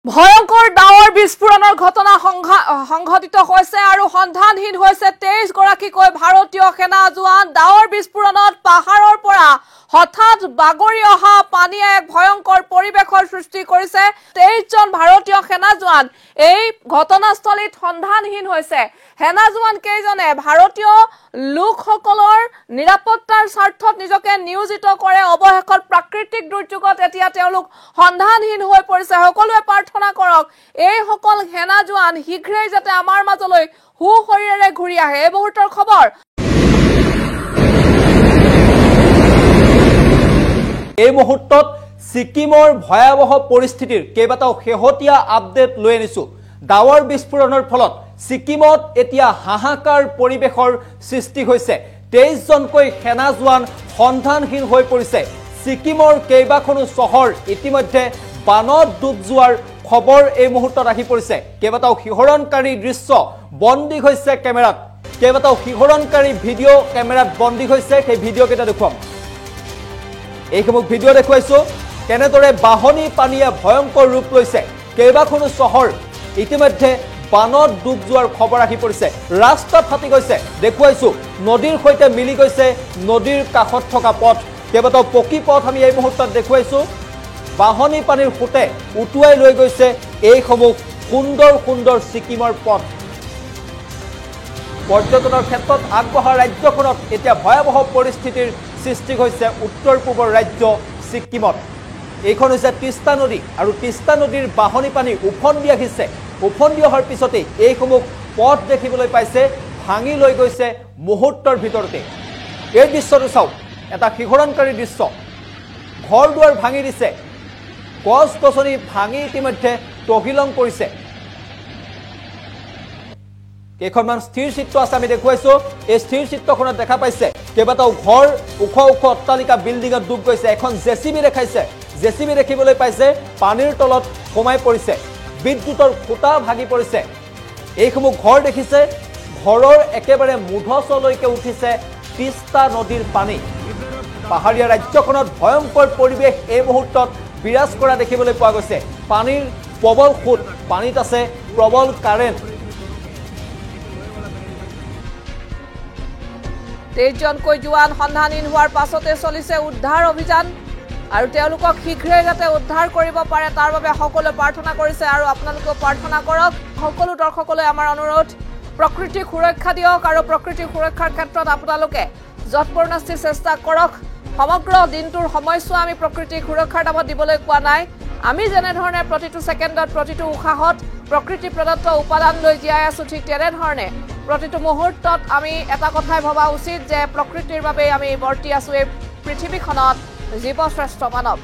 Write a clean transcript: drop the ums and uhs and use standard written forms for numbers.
ভয়ঙ্কৰ ডাৱৰ বিস্ফোৰণৰ ঘটনা সংঘটিত হৈছে আৰু সন্ধানহীন হৈছে 23 গৰাকীকৈ ভাৰতীয় সেনা জোৱান। ডাৱৰ বিস্ফোৰণত পাহাৰৰ পৰা হঠাৎ বাগৰি অহা পানীয়ে এক ভয়ঙ্কৰ পৰিৱেশৰ সৃষ্টি কৰিছে। 23 জন ভাৰতীয় সেনা জোৱান এই ঘটনাস্থলীত সন্ধানহীন হৈছে। সেনা জোৱান কেইজনে ভাৰতীয় লোকসকলৰ নিৰাপত্তাৰ স্বাৰ্থত নিজকে নিয়োজিত কৰে। অৱশেষত প্ৰাকৃতিক দুৰ্যোগত এতিয়া তেওঁলোক সন্ধানহীন হৈ পৰিছে। সকলোৱে প্ৰাৰ্থনা কৰক এই সকল সেনা জোৱান শীঘ্ৰেই যাতে আমাৰ মাজলৈ সুশৰীৰে ঘূৰি আহে। এই মুহূৰ্তৰ খবৰ। এই মুহূৰ্তত ছিকিমৰ ভয়াবহ পৰিস্থিতিৰ কেইবাটাও শেহতীয়া আপডেট লৈ আনিছো। ডাৱৰ বিস্ফোৰণৰ ফলত ছিকিমত এতিয়া হাহাকাৰ পৰিৱেশৰ সৃষ্টি হৈছে। 23 জনকৈ সেনা জোৱান সন্ধানহীন হৈ পৰিছে। ছিকিমৰ কেইবাখনো চহৰ ইতিমধ্যে বানত ডুব যোৱাৰ খবৰ এই মুহূৰ্তত আহি পৰিছে। কেইবাটাও শিহৰণকাৰী দৃশ্য বন্দী হৈছে কেমেৰাত। কেইবাটাও শিহৰণকাৰী ভিডিঅ' কেমেৰাত বন্দী হৈছে। সেই ভিডিঅ' কেইটা দেখুৱাম। এইসমূহ ভিডিঅ' দেখুৱাইছো কেনেদৰে বাহনী পানীয়ে ভয়ংকৰ ৰূপ লৈছে। কেইবাখনো চহৰ ইতিমধ্যে বানত ডুব যোৱাৰ খবৰ আহি পৰিছে। ৰাস্তা ফাটি গৈছে। দেখুৱাইছো নদীৰ সৈতে মিলি গৈছে নদীৰ কাষত থকা পথ। কেইবাটাও পকী পথ আমি এই মুহূৰ্তত দেখুৱাইছো। বাহনী পানীৰ সোঁতে উটুৱাই লৈ গৈছে এইসমূহ সুন্দৰ সুন্দৰ ছিকিমৰ পথ। পৰ্যটনৰ ক্ষেত্ৰত আগবঢ়া ৰাজ্যখনত এতিয়া ভয়াবহ পৰিস্থিতিৰ সৃষ্টি হৈছে উত্তৰ পূবৰ ৰাজ্য ছিকিমত। এইখন হৈছে তিষ্টা নদী আৰু তিষ্টা নদীৰ বাহনী পানী উফন্দি আহিছে। উফন্দি অহাৰ পিছতেই এইসমূহ পথ দেখিবলৈ পাইছে ভাঙি লৈ গৈছে মুহূৰ্তৰ ভিতৰতে। এই দৃশ্যটো চাওক, এটা শিহৰণকাৰী দৃশ্য। ঘৰ দুৱাৰ ভাঙি দিছে, গছ গছনি ভাঙি ইতিমধ্যে তহিলং কৰিছে। কেইখনমান স্থিৰ চিত্ৰ আছে আমি দেখুৱাইছো। এই স্থিৰ চিত্ৰখনত দেখা পাইছে কেইবাটাও ঘৰ ওখ ওখ অট্টালিকা বিল্ডিঙত ডুব গৈছে। এখন জেচিবি দেখাইছে। জেচিবি দেখিবলৈ পাইছে পানীৰ তলত সোমাই পৰিছে। বিদ্যুতৰ খুঁটা ভাগি পৰিছে। এইসমূহ ঘৰ দেখিছে। ঘৰৰ একেবাৰে মুধচলৈকে উঠিছে তিষ্টা নদীৰ পানী। পাহাৰীয়া ৰাজ্যখনত ভয়ংকৰ পৰিৱেশ এই মুহূৰ্তত বিৰাজ কৰা দেখিবলৈ পোৱা গৈছে। পানীৰ প্ৰবল সোঁত, পানীত আছে প্ৰবল কাৰেণ্ট। 23 জনকৈ জোৱান সন্ধানহীন হোৱাৰ পাছতে চলিছে উদ্ধাৰ অভিযান আৰু তেওঁলোকক শীঘ্ৰে যাতে উদ্ধাৰ কৰিব পাৰে তাৰ বাবে সকলোৱে প্ৰাৰ্থনা কৰিছে আৰু আপোনালোকেও প্ৰাৰ্থনা কৰক। সকলো দৰ্শকলৈ আমাৰ অনুৰোধ, প্ৰকৃতিক সুৰক্ষা দিয়ক আৰু প্ৰকৃতিক সুৰক্ষাৰ ক্ষেত্ৰত আপোনালোকে যৎপৰোনাস্তি চেষ্টা কৰক। সমগ্ৰ দিনটোৰ সময়ছোৱা আমি প্ৰকৃতিক সুৰক্ষাৰ নামত দিবলৈ কোৱা নাই। আমি যেনেধৰণে প্ৰতিটো ছেকেণ্ডত প্ৰতিটো উশাহত প্ৰকৃতি প্ৰদত্ত উপাদান লৈ জীয়াই আছো, ঠিক তেনেধৰণে প্ৰতিটো মুহূৰ্তত আমি এটা কথাই ভবা উচিত যে প্ৰকৃতিৰ বাবে আমি বৰ্তি আছো এই পৃথিৱীখনত জীৱশ্ৰেষ্ঠ মানৱ।